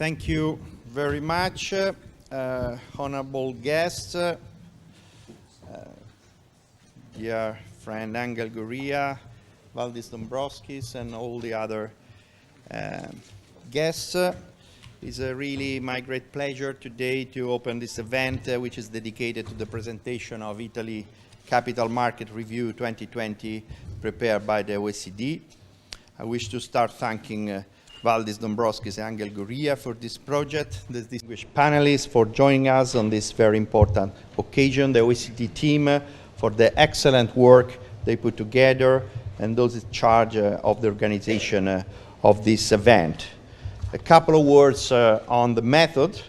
Thank you very much, honorable guests, dear friend Angel Gurria, Valdis Dombrovskis, and all the other guests. It's really my great pleasure today to open this event, which is dedicated to the presentation of Italy Capital Market Review 2020, prepared by the OECD. I wish to start thanking Valdis Dombrovskis and Angel Gurria for this project, the distinguished panelists for joining us on this very important occasion, the OECD team for the excellent work they put together, and those in charge of the organization of this event. A couple of words on the method.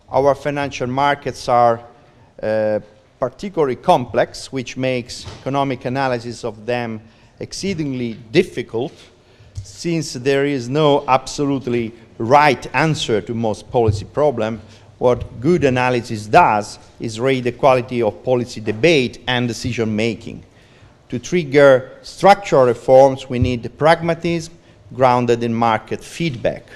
Our financial markets are particularly complex, which makes economic analysis of them exceedingly difficult, since there is no absolutely right answer to most policy problems. What good analysis does is raise the quality of policy debate and decision making. To trigger structural reforms, we need pragmatism grounded in market feedback.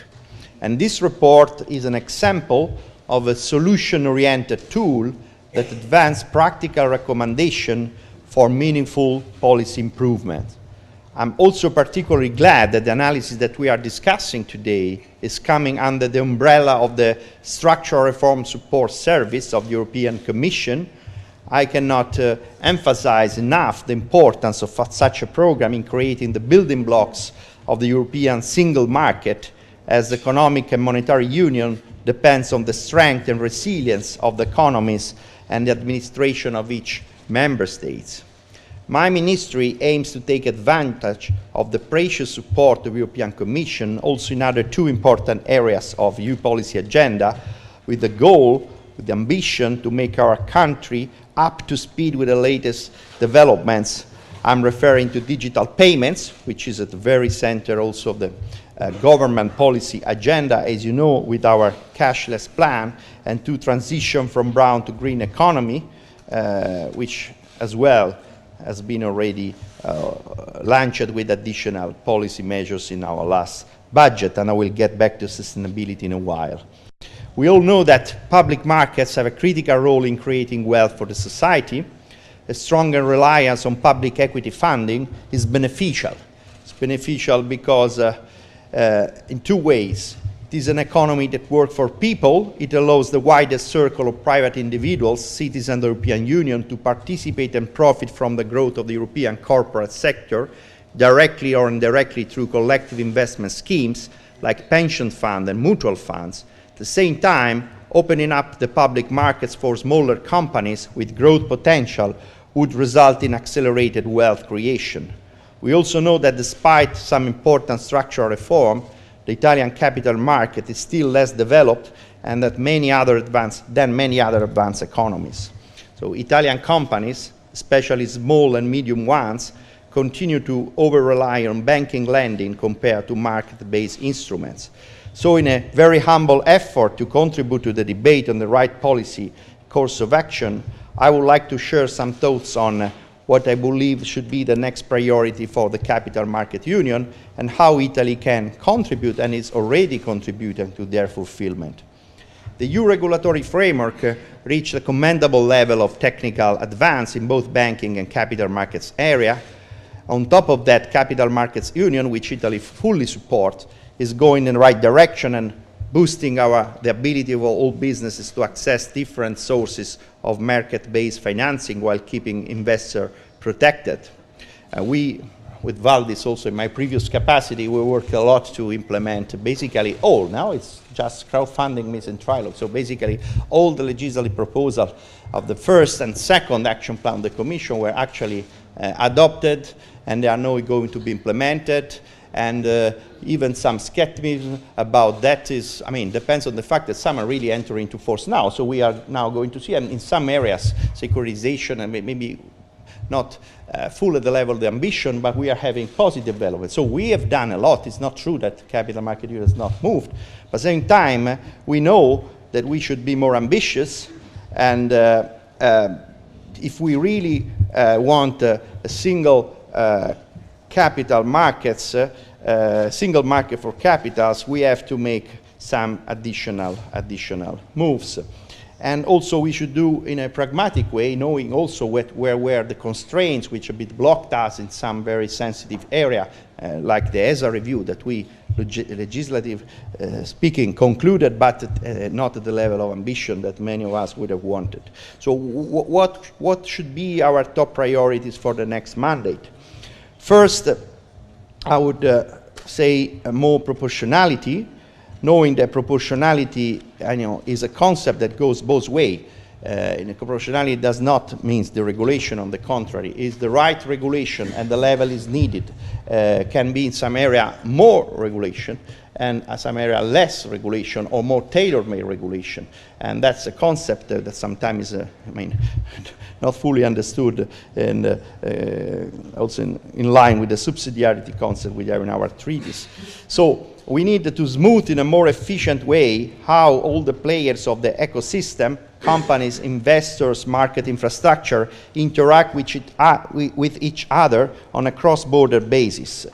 And this report is an example of a solution-oriented tool that advances practical recommendations for meaningful policy improvement. I'm also particularly glad that the analysis that we are discussing today is coming under the umbrella of the Structural Reform Support Service of the European Commission. I cannot emphasize enough the importance of such a program in creating the building blocks of the European single market, as economic and monetary union depends on the strength and resilience of the economies and the administration of each member state. My ministry aims to take advantage of the precious support of the European Commission also in other two important areas of EU policy agenda, with the goal, with the ambition to make our country up to speed with the latest developments. I'm referring to digital payments, which is at the very center also of the government policy agenda, as you know, with our cashless plan, and to transition from brown to green economy, which as well has been already launched with additional policy measures in our last budget, and I will get back to sustainability in a while. We all know that public markets have a critical role in creating wealth for the society. A stronger reliance on public equity funding is beneficial. It's beneficial because in two ways. It is an economy that works for people. It allows the widest circle of private individuals, citizens of the European Union, to participate and profit from the growth of the European corporate sector, directly or indirectly through collective investment schemes like pension funds and mutual funds. At the same time, opening up the public markets for smaller companies with growth potential would result in accelerated wealth creation. We also know that despite some important structural reform, the Italian capital market is still less developed and that many other advanced economies. So Italian companies, especially small and medium ones, continue to over-rely on banking lending compared to market-based instruments. So in a very humble effort to contribute to the debate on the right policy course of action, I would like to share some thoughts on what I believe should be the next priority for the Capital Market Union and how Italy can contribute and is already contributing to their fulfillment. The EU regulatory framework reached a commendable level of technical advance in both banking and capital markets area. On top of that, Capital Markets Union, which Italy fully supports, is going in the right direction and boosting the ability of all businesses to access different sources of market-based financing while keeping investors protected. We, with Valdis also in my previous capacity, we worked a lot to implement basically all, now it's just crowdfunding means in trilogue, so basically all the legislative proposals of the first and second action plan of the Commission were actually adopted, and they are now going to be implemented. And even some skepticism about that is, depends on the fact that some are really entering into force now. So we are now going to see, and in some areas, securitization, and maybe not full at the level of the ambition, but we are having positive development. So we have done a lot. It's not true that capital market union has not moved. But at the same time, we know that we should be more ambitious, and if we really want a single capital markets, single market for capitals, we have to make some additional moves. And also we should do in a pragmatic way, knowing also where were the constraints which a bit blocked us in some very sensitive area, like the ESA review that we, legislative speaking, concluded, but not at the level of ambition that many of us would have wanted. So what should be our top priorities for the next mandate? First, I would say more proportionality, knowing that proportionality is a concept that goes both ways. Proportionality does not mean the regulation, on the contrary. Is the right regulation and the level is needed. Can be in some area more regulation and in some area less regulation or more tailor-made regulation. And that's a concept that sometimes is, not fully understood and also in line with the subsidiarity concept we have in our treaties. So we need to smooth in a more efficient way how all the players of the ecosystem, companies, investors, market infrastructure, interact with each other on a cross-border basis.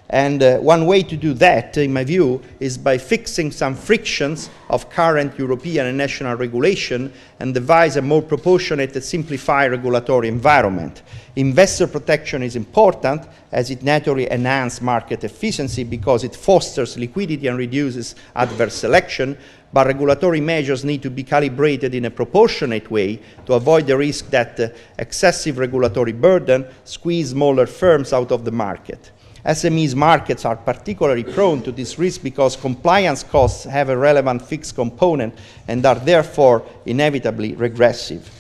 And one way to do that, in my view, is by fixing some frictions of current European and national regulation and devise a more proportionate and simplified regulatory environment. Investor protection is important as it naturally enhances market efficiency because it fosters liquidity and reduces adverse selection, but regulatory measures need to be calibrated in a proportionate way to avoid the risk that excessive regulatory burden squeeze smaller firms out of the market. SMEs markets are particularly prone to this risk because compliance costs have a relevant fixed component and are therefore inevitably regressive.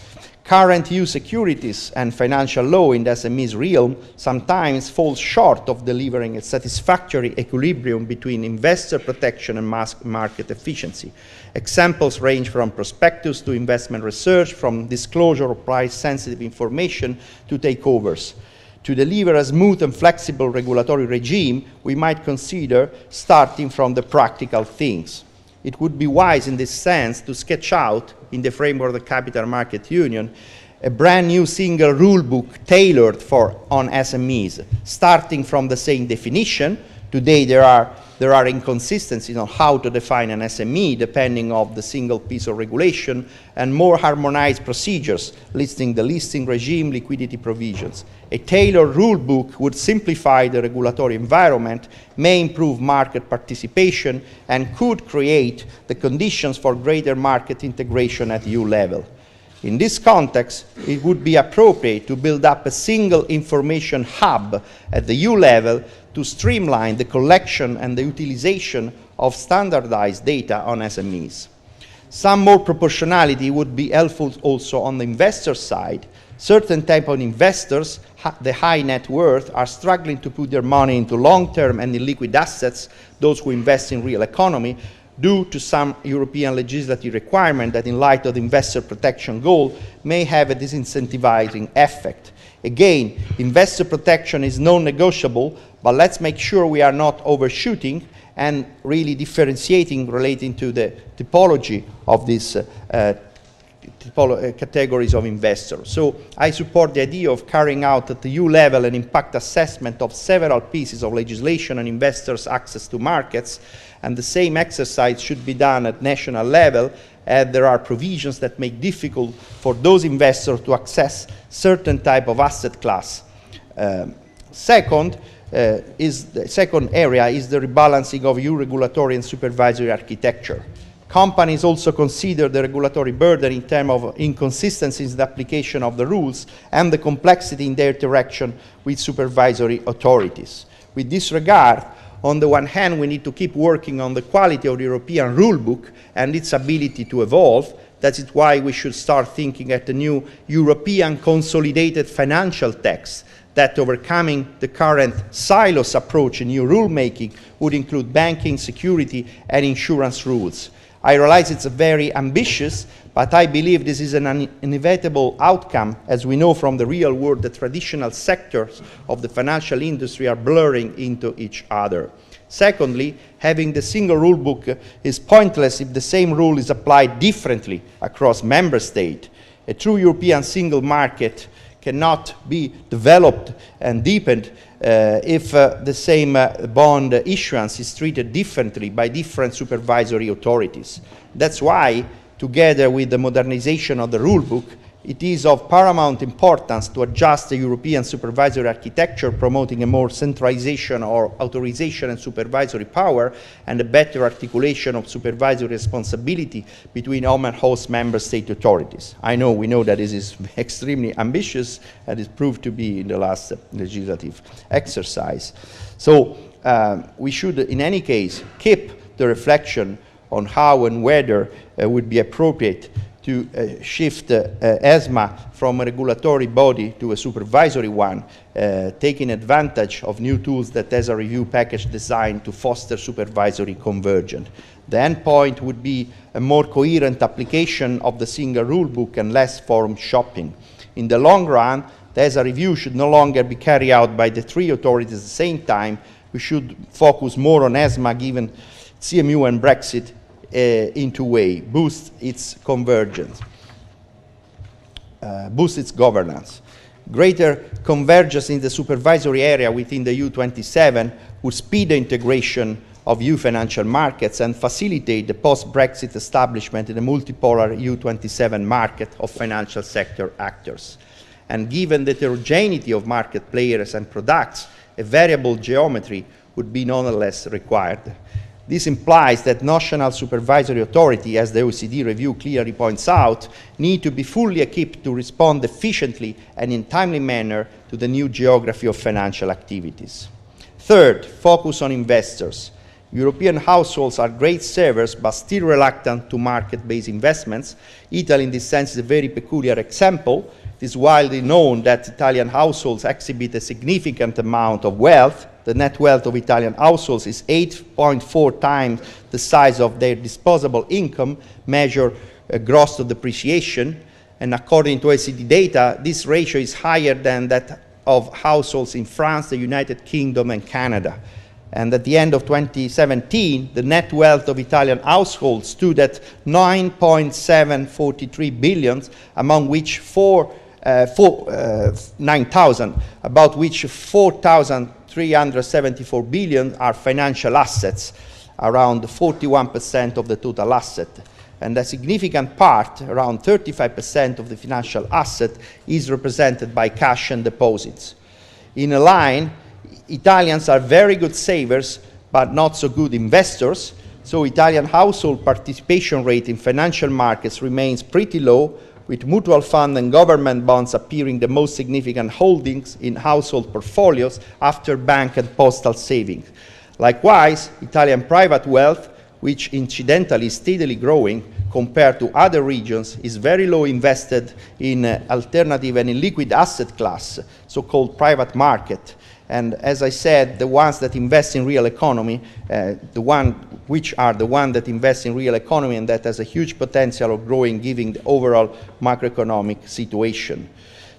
Current EU securities and financial law in the SMEs realm sometimes fall short of delivering a satisfactory equilibrium between investor protection and market efficiency. Examples range from prospectus to investment research, from disclosure of price-sensitive information to takeovers. To deliver a smooth and flexible regulatory regime, we might consider starting from the practical things. It would be wise in this sense to sketch out, in the framework of the Capital Market Union, a brand new single rule book tailored on SMEs, starting from the same definition. Today there are inconsistencies on how to define an SME depending on the single piece of regulation, and more harmonized procedures listing the listing regime, liquidity provisions. A tailored rule book would simplify the regulatory environment, may improve market participation, and could create the conditions for greater market integration at EU level. In this context, it would be appropriate to build up a single information hub at the EU level to streamline the collection and the utilization of standardized data on SMEs. Some more proportionality would be helpful also on the investor side. Certain type of investors, the high net worth, are struggling to put their money into long-term and illiquid assets, those who invest in real economy, due to some European legislative requirement that, in light of the investor protection goal, may have a disincentivizing effect. Again, investor protection is non-negotiable, but let's make sure we are not overshooting and really differentiating relating to the typology of these categories of investors. So I support the idea of carrying out at the EU level an impact assessment of several pieces of legislation on investors' access to markets, and the same exercise should be done at national level, as there are provisions that make it difficult for those investors to access certain type of asset class. Second area is the rebalancing of EU regulatory and supervisory architecture. Companies also consider the regulatory burden in terms of inconsistencies in the application of the rules and the complexity in their interaction with supervisory authorities. With this regard, on the one hand, we need to keep working on the quality of the European rule book and its ability to evolve. That is why we should start thinking at the new European consolidated financial text that, overcoming the current silos approach in new rulemaking, would include banking, security, and insurance rules. I realize it's very ambitious, but I believe this is an inevitable outcome, as we know from the real world the traditional sectors of the financial industry are blurring into each other. Secondly, having the single rule book is pointless if the same rule is applied differently across member states. A true European single market cannot be developed and deepened if the same bond issuance is treated differently by different supervisory authorities. That's why, together with the modernization of the rulebook, it is of paramount importance to adjust the European supervisory architecture, promoting a more centralization or authorization and supervisory power, and a better articulation of supervisory responsibility between home and host member state authorities. We know that this is extremely ambitious, and it proved to be in the last legislative exercise. So we should, in any case, keep the reflection on how and whether it would be appropriate to shift ESMA from a regulatory body to a supervisory one, taking advantage of new tools that has a review package designed to foster supervisory convergence. The end point would be a more coherent application of the single rule book and less forum shopping. In the long run, the ESA review should no longer be carried out by the three authorities at the same time. We should focus more on ESMA, given CMU and Brexit, in two ways: boost its convergence, boost its governance. Greater convergence in the supervisory area within the EU27 would speed the integration of EU financial markets and facilitate the post-Brexit establishment in a multipolar EU27 market of financial sector actors. And given the heterogeneity of market players and products, a variable geometry would be nonetheless required. This implies that national supervisory authority, as the OECD review clearly points out, need to be fully equipped to respond efficiently and in a timely manner to the new geography of financial activities. Third, focus on investors. European households are great savers but still reluctant to market-based investments. Italy, in this sense, is a very peculiar example. It is widely known that Italian households exhibit a significant amount of wealth. The net wealth of Italian households is 8.4 times the size of their disposable income, measured gross to depreciation. And according to OECD data, this ratio is higher than that of households in France, the United Kingdom, and Canada. And at the end of 2017, the net wealth of Italian households stood at 9.743 billion, among which 9,000, about which 4,374 billion are financial assets, around 41% of the total asset. And a significant part, around 35% of the financial asset, is represented by cash and deposits. In a line, Italians are very good savers, but not so good investors. So Italian household participation rate in financial markets remains pretty low, with mutual fund and government bonds appearing the most significant holdings in household portfolios after bank and postal savings. Likewise, Italian private wealth, which incidentally is steadily growing compared to other regions, is very low invested in alternative and illiquid asset class, so-called private market. And as I said, the ones that invest in real economy, the ones that invest in real economy and that has a huge potential of growing given the overall macroeconomic situation.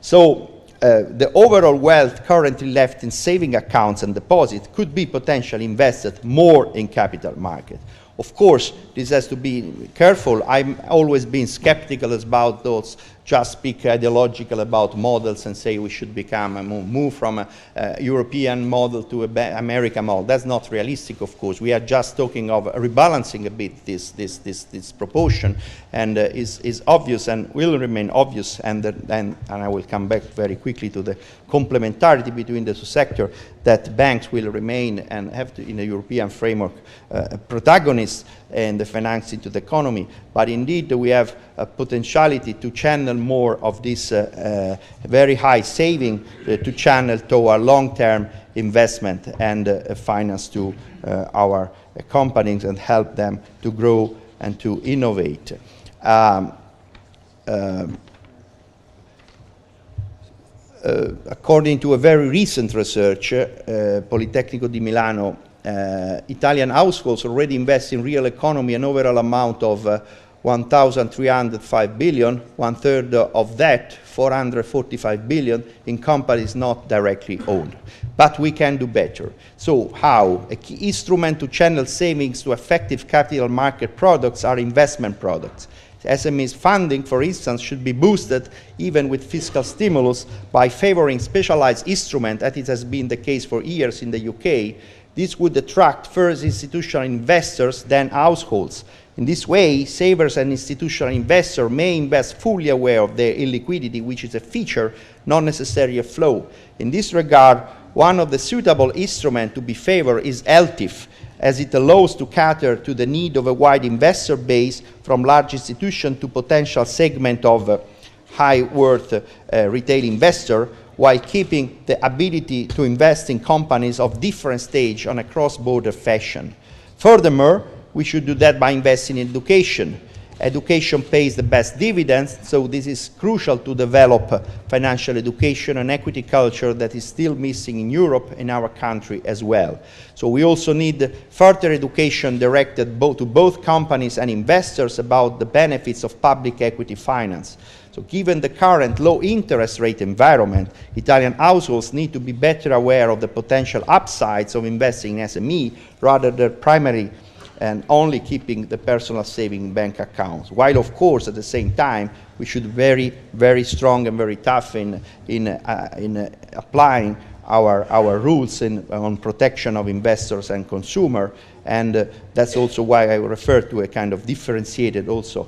So the overall wealth currently left in saving accounts and deposits could be potentially invested more in capital market. Of course, this has to be careful. I'm always been skeptical about those just speak ideological about models and say we should move from a European model to an American model. That's not realistic, of course. We are just talking of rebalancing a bit this proportion, and is obvious and will remain obvious, and I will come back very quickly to the complementarity between the two sectors, that banks will remain and have to, in the European framework, protagonists in the financing to the economy. But indeed, we have a potentiality to channel more of this very high saving to channel toward long-term investment and finance to our companies and help them to grow and to innovate. According to a very recent research, Politecnico di Milano, Italian households already invest in real economy an overall amount of 1,305 billion, one-third of that, 445 billion, in companies not directly owned. But we can do better. So how? A key instrument to channel savings to effective capital market products are investment products. SMEs funding, for instance, should be boosted even with fiscal stimulus by favoring specialized instruments, as it has been the case for years in the UK. This would attract first institutional investors, then households. In this way, savers and institutional investors may invest fully aware of their illiquidity, which is a feature, not necessarily a flow. In this regard, one of the suitable instruments to be favored is LTIF, as it allows to cater to the need of a wide investor base from large institutions to potential segment of high-worth retail investor, while keeping the ability to invest in companies of different stage on a cross-border fashion. Furthermore, we should do that by investing in education. Education pays the best dividends, so this is crucial to develop financial education and equity culture that is still missing in Europe and our country as well. So we also need further education directed to both companies and investors about the benefits of public equity finance. So given the current low interest rate environment, Italian households need to be better aware of the potential upsides of investing in SME rather than primary and only keeping the personal saving bank accounts. While, of course, at the same time, we should be very strong and very tough in applying our rules on protection of investors and consumer, and that's also why I refer to a kind of differentiated also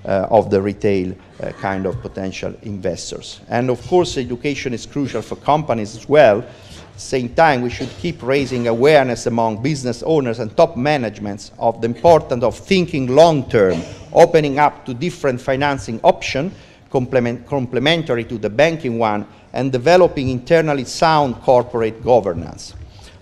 of the retail kind of potential investors. And of course, education is crucial for companies as well. At the same time, we should keep raising awareness among business owners and top managements of the importance of thinking long-term, opening up to different financing options, complementary to the banking one, and developing internally sound corporate governance.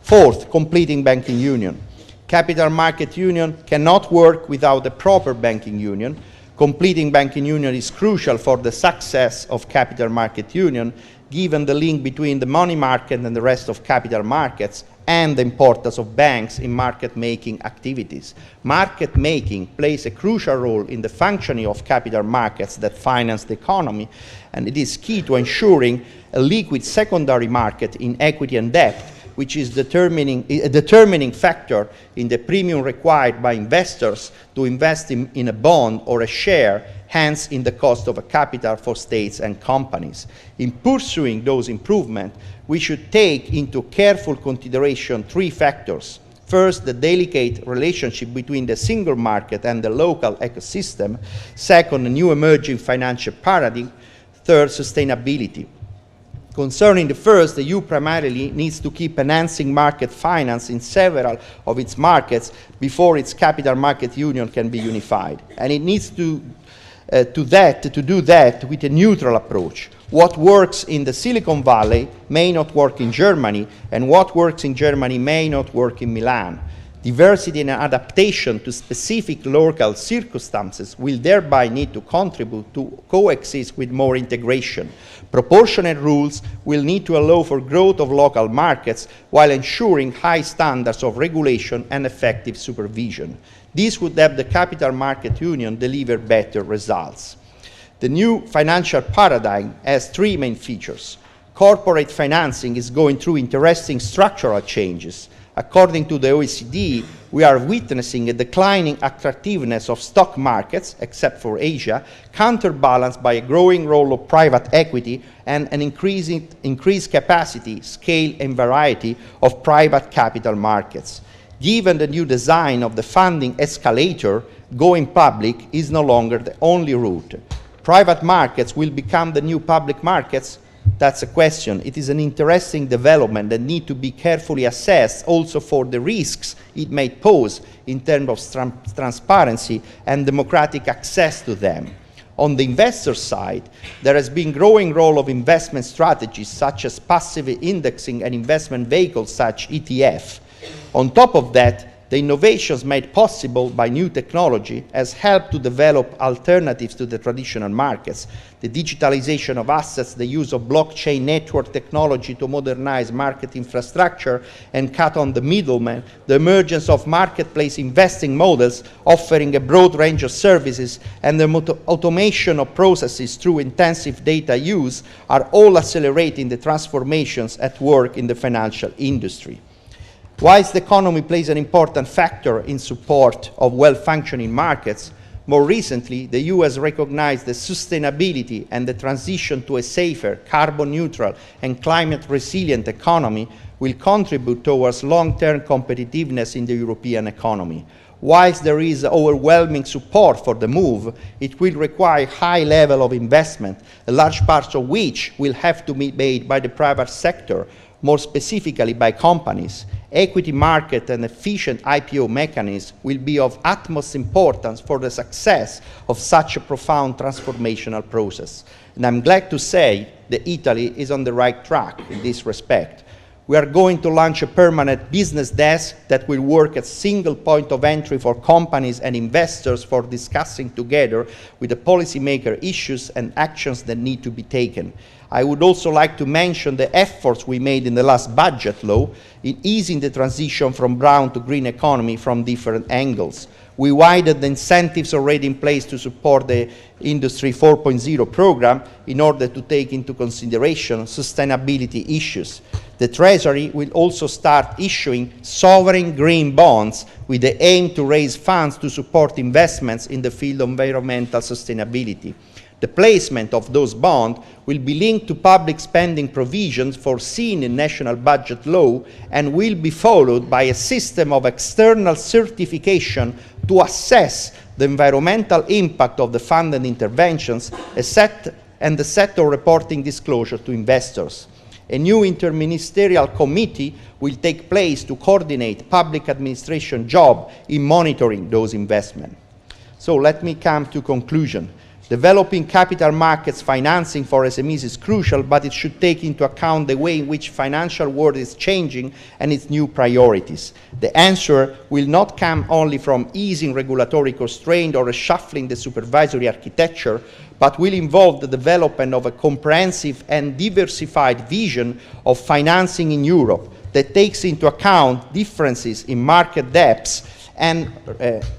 Fourth, completing banking union. Capital market union cannot work without a proper banking union. Completing banking union is crucial for the success of capital market union, given the link between the money market and the rest of capital markets and the importance of banks in market-making activities. Market-making plays a crucial role in the functioning of capital markets that finance the economy, and it is key to ensuring a liquid secondary market in equity and debt, which is a determining factor in the premium required by investors to invest in a bond or a share, hence in the cost of a capital for states and companies. In pursuing those improvements, we should take into careful consideration three factors. First, the delicate relationship between the single market and the local ecosystem. Second, a new emerging financial paradigm. Third, sustainability. Concerning the first, the EU primarily needs to keep enhancing market finance in several of its markets before its capital market union can be unified. And it needs to do that with a neutral approach. What works in the Silicon Valley may not work in Germany, and what works in Germany may not work in Milan. Diversity and adaptation to specific local circumstances will thereby need to contribute to coexist with more integration. Proportionate rules will need to allow for growth of local markets while ensuring high standards of regulation and effective supervision. This would have the capital market union deliver better results. The new financial paradigm has three main features. Corporate financing is going through interesting structural changes. According to the OECD, we are witnessing a declining attractiveness of stock markets, except for Asia, counterbalanced by a growing role of private equity and an increased capacity, scale, and variety of private capital markets. Given the new design of the funding escalator, going public is no longer the only route. Private markets will become the new public markets? That's a question. It is an interesting development that needs to be carefully assessed also for the risks it may pose in terms of transparency and democratic access to them. On the investor side, there has been growing role of investment strategies such as passive indexing and investment vehicles such ETF. On top of that, the innovations made possible by new technology has helped to develop alternatives to the traditional markets. The digitalization of assets, the use of blockchain network technology to modernize market infrastructure and cut on the middleman, the emergence of marketplace investing models offering a broad range of services, and the automation of processes through intensive data use are all accelerating the transformations at work in the financial industry. Whilst the economy plays an important factor in support of well-functioning markets, More recently, the EU has recognized that sustainability and the transition to a safer, carbon-neutral and climate-resilient economy will contribute towards long-term competitiveness in the European economy. Whilst there is overwhelming support for the move, it will require a high level of investment, a large part of which will have to be made by the private sector, more specifically by companies. Equity market and efficient IPO mechanisms will be of utmost importance for the success of such a profound transformational process. And I'm glad to say that Italy is on the right track in this respect. We are going to launch a permanent business desk that will work as a single point of entry for companies and investors for discussing together with the policymaker issues and actions that need to be taken. I would also like to mention the efforts we made in the last budget law in easing the transition from brown to green economy from different angles. We widened the incentives already in place to support the Industry 4.0 program in order to take into consideration sustainability issues. The Treasury will also start issuing sovereign green bonds with the aim to raise funds to support investments in the field of environmental sustainability. The placement of those bonds will be linked to public spending provisions foreseen in national budget law and will be followed by a system of external certification to assess the environmental impact of the funded interventions and the set of reporting disclosure to investors. A new interministerial committee will take place to coordinate public administration job in monitoring those investments. So let me come to conclusion. Developing capital markets financing for SMEs is crucial, but it should take into account the way in which financial world is changing and its new priorities. The answer will not come only from easing regulatory constraint or reshuffling the supervisory architecture, but will involve the development of a comprehensive and diversified vision of financing in Europe that takes into account differences in market depths and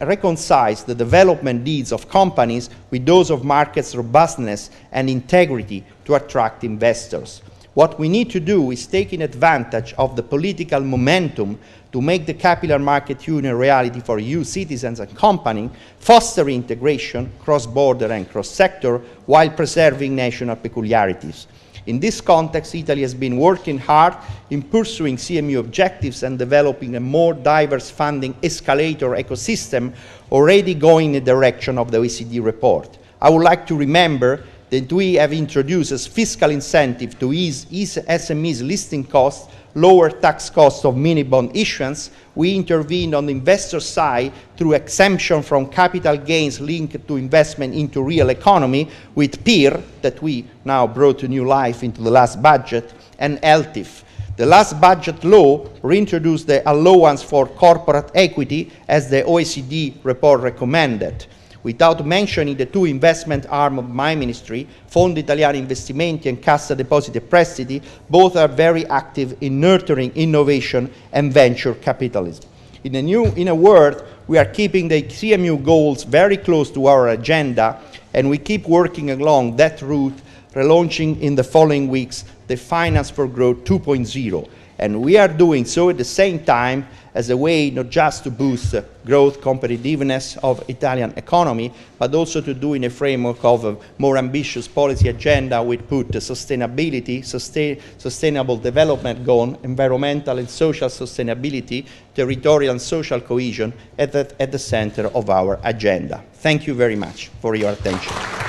reconciles the development needs of companies with those of markets' robustness and integrity to attract investors. What we need to do is taking advantage of the political momentum to make the capital market union a reality for EU citizens and companies, fostering integration, cross-border and cross-sector, while preserving national peculiarities. In this context, Italy has been working hard in pursuing CMU objectives and developing a more diverse funding escalator ecosystem, already going in the direction of the OECD report. I would like to remember that we have introduced as fiscal incentive to ease SMEs listing costs, lower tax costs of mini bond issuance. We intervened on the investor side through exemption from capital gains linked to investment into real economy with PIR, that we now brought to new life into the last budget, and LTIF. The last budget law reintroduced the allowance for corporate equity as the OECD report recommended. Without mentioning the two investment arms of my ministry, Fondo Italiano Investimenti and Cassa Depositi e Prestiti, both are very active in nurturing innovation and venture capitalism. In a word, we are keeping the CMU goals very close to our agenda, and we keep working along that route, relaunching in the following weeks the Finance for Growth 2.0. And we are doing so at the same time as a way not just to boost growth competitiveness of Italian economy, but also to do in a framework of a more ambitious policy agenda which put sustainability, sustainable development goal, environmental and social sustainability, territorial and social cohesion at the center of our agenda. Thank you very much for your attention.